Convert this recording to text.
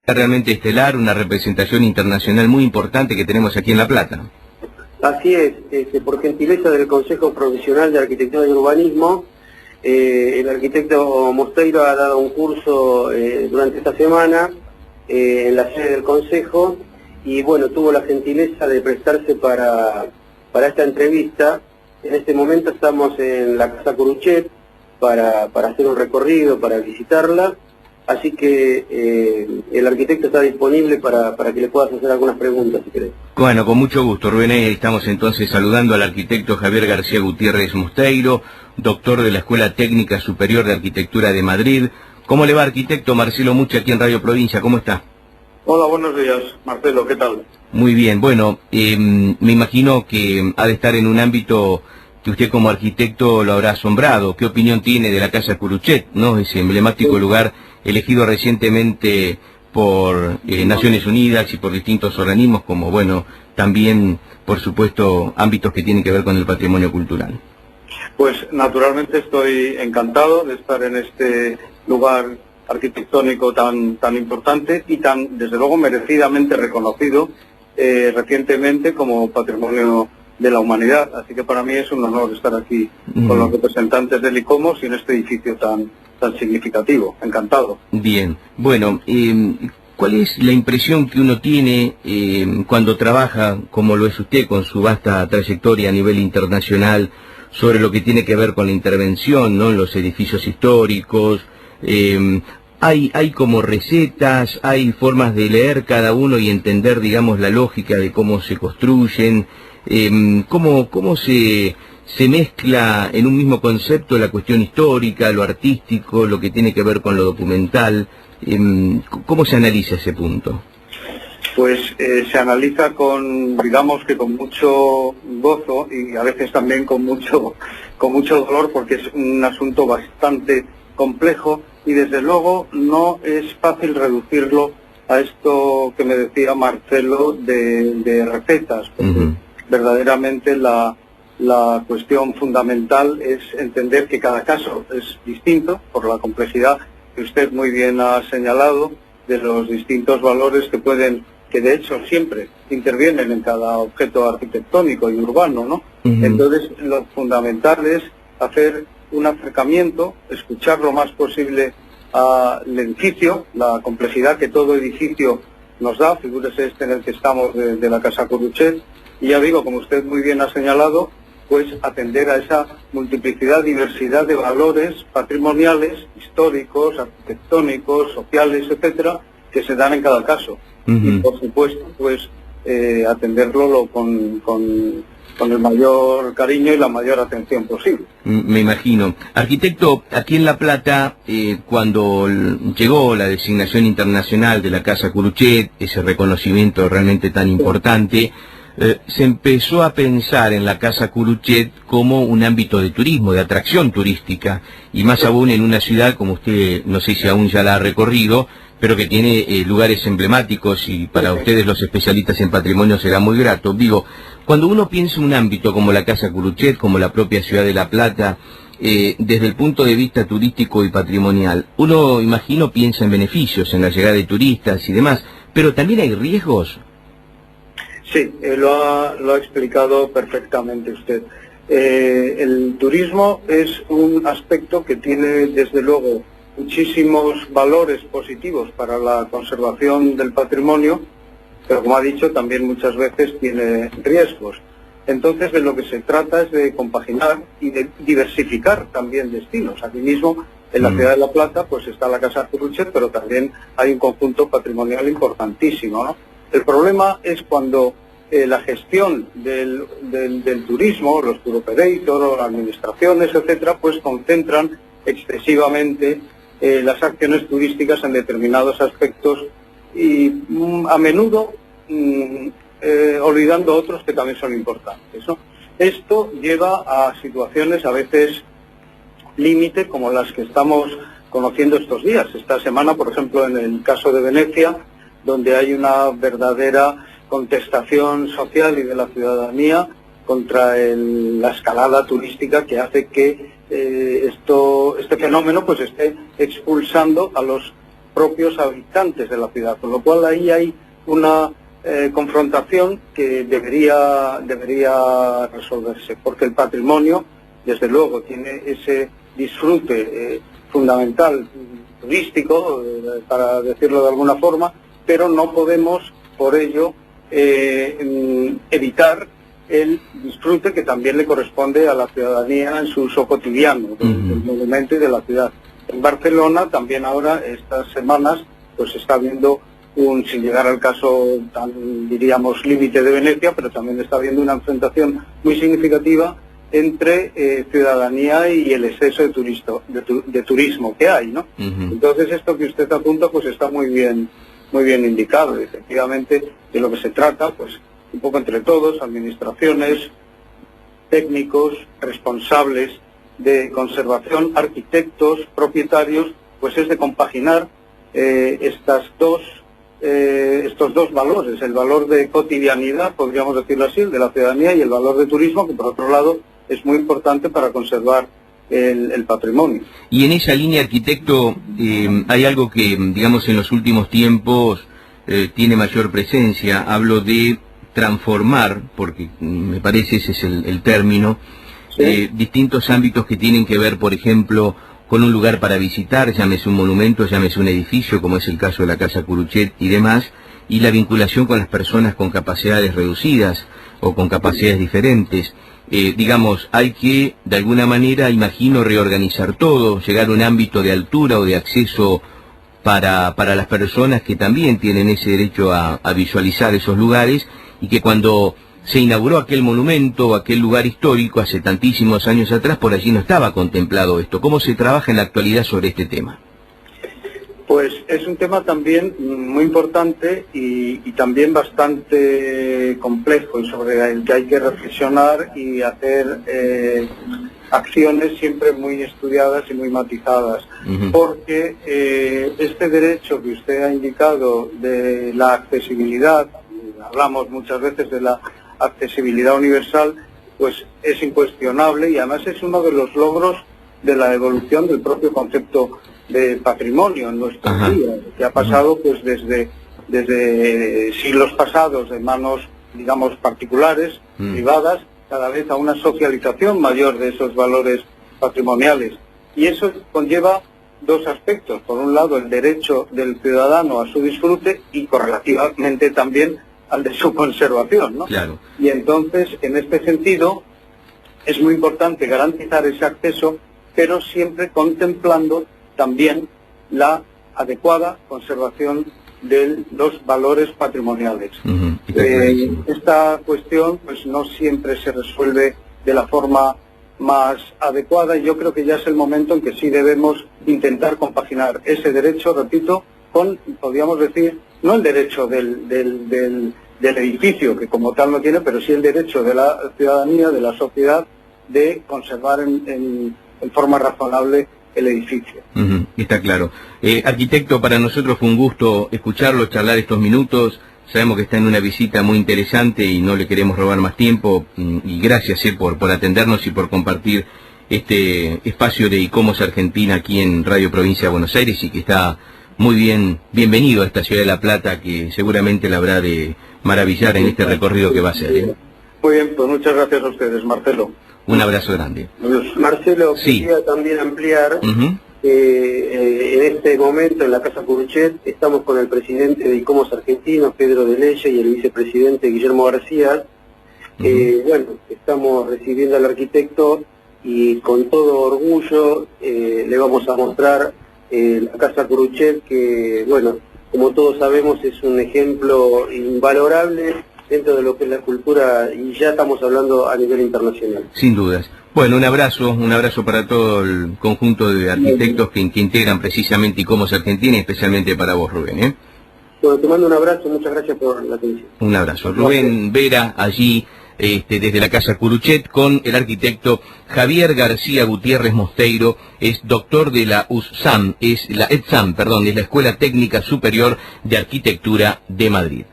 Realmente estelar, una representación internacional muy importante que tenemos aquí en La Plata. Así es, por gentileza del Consejo Provisional de Arquitectura y Urbanismo, el arquitecto Mosteiro ha dado un curso durante esta semana en la sede del Consejo y bueno, tuvo la gentileza de prestarse para esta entrevista. En este momento estamos en la Casa Curuchet para hacer un recorrido, para visitarla. Así que el arquitecto está disponible para que le puedas hacer algunas preguntas, si querés. Bueno, con mucho gusto, Rubén. Estamos entonces saludando al arquitecto Javier García Gutiérrez Mosteiro, doctor de la Escuela Técnica Superior de Arquitectura de Madrid. ¿Cómo le va, arquitecto? Marcelo Mucha, aquí en Radio Provincia. ¿Cómo está? Hola, buenos días, Marcelo. ¿Qué tal? Muy bien. Bueno, me imagino que ha de estar en un ámbito que usted como arquitecto lo habrá asombrado. ¿Qué opinión tiene de la Casa Curuchet, ¿no? Ese emblemático lugar elegido recientemente por Naciones Unidas y por distintos organismos, como, bueno, también, por supuesto, ámbitos que tienen que ver con el patrimonio cultural. Pues, naturalmente, estoy encantado de estar en este lugar arquitectónico tan importante y tan, desde luego, merecidamente reconocido recientemente como patrimonio de la humanidad. Así que para mí es un honor estar aquí con los representantes del ICOMOS y en este edificio tan significativo. Encantado. Bien. Bueno, ¿cuál es la impresión que uno tiene cuando trabaja, como lo es usted, con su vasta trayectoria a nivel internacional, sobre lo que tiene que ver con la intervención, ¿no?, en los edificios históricos? Hay como recetas, hay formas de leer cada uno y entender, digamos, la lógica de cómo se construyen, cómo se mezcla en un mismo concepto la cuestión histórica, lo artístico, lo que tiene que ver con lo documental. ¿Cómo se analiza ese punto? Pues se analiza digamos que con mucho gozo y a veces también con mucho dolor, porque es un asunto bastante complejo y desde luego no es fácil reducirlo a esto que me decía Marcelo de recetas, porque verdaderamente la cuestión fundamental es entender que cada caso es distinto por la complejidad que usted muy bien ha señalado de los distintos valores que de hecho siempre intervienen en cada objeto arquitectónico y urbano, ¿no? Entonces lo fundamental es hacer un acercamiento, escuchar lo más posible al edificio, la complejidad que todo edificio nos da. Figúrese este en el que estamos de la Casa Curuchet, y ya digo, como usted muy bien ha señalado, pues atender a esa multiplicidad, diversidad de valores patrimoniales, históricos, arquitectónicos, sociales, etcétera, que se dan en cada caso. Y por supuesto, pues atenderlo con el mayor cariño y la mayor atención posible. Me imagino. Arquitecto, aquí en La Plata, cuando llegó la designación internacional de la Casa Curuchet, ese reconocimiento realmente tan importante, se empezó a pensar en la Casa Curuchet como un ámbito de turismo, de atracción turística, y más aún en una ciudad, como usted, no sé si aún ya la ha recorrido, pero que tiene lugares emblemáticos y para ustedes los especialistas en patrimonio será muy grato. Digo, cuando uno piensa en un ámbito como la Casa Curuchet, como la propia ciudad de La Plata, desde el punto de vista turístico y patrimonial, uno, imagino, piensa en beneficios, en la llegada de turistas y demás, pero también hay riesgos. Sí, lo ha explicado perfectamente usted. El turismo es un aspecto que tiene, desde luego, muchísimos valores positivos para la conservación del patrimonio, pero como ha dicho, también muchas veces tiene riesgos. Entonces, de lo que se trata es de compaginar y de diversificar también destinos. Aquí mismo, en la ciudad de La Plata, pues está la Casa Curuchet, pero también hay un conjunto patrimonial importantísimo, ¿no? El problema es cuando la gestión del turismo, los tour operators, las administraciones, etcétera, pues concentran excesivamente las acciones turísticas en determinados aspectos y a menudo olvidando otros que también son importantes, ¿no? Esto lleva a situaciones a veces límite, como las que estamos conociendo estos días. Esta semana, por ejemplo, en el caso de Venecia, donde hay una verdadera contestación social y de la ciudadanía contra la escalada turística que hace que este fenómeno pues esté expulsando a los propios habitantes de la ciudad, con lo cual ahí hay una confrontación que debería resolverse, porque el patrimonio, desde luego, tiene ese disfrute fundamental turístico, para decirlo de alguna forma, pero no podemos por ello evitar el disfrute que también le corresponde a la ciudadanía en su uso cotidiano del monumento y de la ciudad. En Barcelona también ahora, estas semanas, pues está habiendo sin llegar al caso tan, diríamos, límite de Venecia, pero también está habiendo una enfrentación muy significativa entre ciudadanía y el exceso de turismo que hay, ¿no? Entonces esto que usted apunta pues está muy bien indicado. Efectivamente, de lo que se trata, pues un poco entre todos, administraciones, técnicos, responsables de conservación, arquitectos, propietarios, pues es de compaginar estos dos valores, el valor de cotidianidad, podríamos decirlo así, de la ciudadanía, y el valor de turismo, que por otro lado es muy importante para conservar el patrimonio. Y en esa línea, arquitecto, hay algo que, digamos, en los últimos tiempos tiene mayor presencia. Hablo de transformar, porque me parece ese es el término, ¿sí? Distintos ámbitos que tienen que ver, por ejemplo, con un lugar para visitar, llámese un monumento, llámese un edificio, como es el caso de la Casa Curuchet y demás, y la vinculación con las personas con capacidades reducidas o con capacidades diferentes. Digamos, hay que, de alguna manera, imagino, reorganizar todo, llegar a un ámbito de altura o de acceso para las personas que también tienen ese derecho a visualizar esos lugares, y que cuando se inauguró aquel monumento o aquel lugar histórico hace tantísimos años atrás, por allí no estaba contemplado esto. ¿Cómo se trabaja en la actualidad sobre este tema? Pues es un tema también muy importante y también bastante complejo, y sobre el que hay que reflexionar y hacer acciones siempre muy estudiadas y muy matizadas, porque este derecho que usted ha indicado de la accesibilidad, hablamos muchas veces de la accesibilidad universal, pues es incuestionable, y además es uno de los logros de la evolución del propio concepto de patrimonio en nuestros días, que ha pasado pues desde siglos pasados de manos, digamos, particulares, privadas, cada vez a una socialización mayor de esos valores patrimoniales. Y eso conlleva dos aspectos: por un lado el derecho del ciudadano a su disfrute, y correlativamente también al de su conservación, ¿no? Claro. Y entonces, en este sentido, es muy importante garantizar ese acceso, pero siempre contemplando también la adecuada conservación de los valores patrimoniales. Esta cuestión pues no siempre se resuelve de la forma más adecuada, y yo creo que ya es el momento en que sí debemos intentar compaginar ese derecho, repito, con, podríamos decir, no el derecho del edificio, que como tal no tiene, pero sí el derecho de la ciudadanía, de la sociedad, de conservar en forma razonable el edificio. Está claro. Arquitecto, para nosotros fue un gusto escucharlo, charlar estos minutos. Sabemos que está en una visita muy interesante y no le queremos robar más tiempo, y gracias por atendernos y por compartir este espacio de ICOMOS Argentina aquí en Radio Provincia de Buenos Aires, y que está muy bienvenido a esta ciudad de La Plata, que seguramente la habrá de maravillar en este recorrido que va a hacer. Muy bien, pues muchas gracias a ustedes, Marcelo. Un abrazo grande. Marcelo, sí. Quería también ampliar, en este momento en la Casa Curuchet estamos con el presidente de ICOMOS Argentino, Pedro de Leye, y el vicepresidente Guillermo García. Bueno, estamos recibiendo al arquitecto, y con todo orgullo le vamos a mostrar la Casa Curuchet, que, bueno, como todos sabemos, es un ejemplo invalorable dentro de lo que es la cultura, y ya estamos hablando a nivel internacional. Sin dudas. Bueno, un abrazo para todo el conjunto de arquitectos que integran precisamente ICOMOS Argentina, y especialmente para vos, Rubén. Bueno, te mando un abrazo, muchas gracias por la atención. Un abrazo. Rubén Vera, allí desde la Casa Curuchet, con el arquitecto Javier García Gutiérrez Mosteiro. Es doctor de la USAM, es la Escuela Técnica Superior de Arquitectura de Madrid.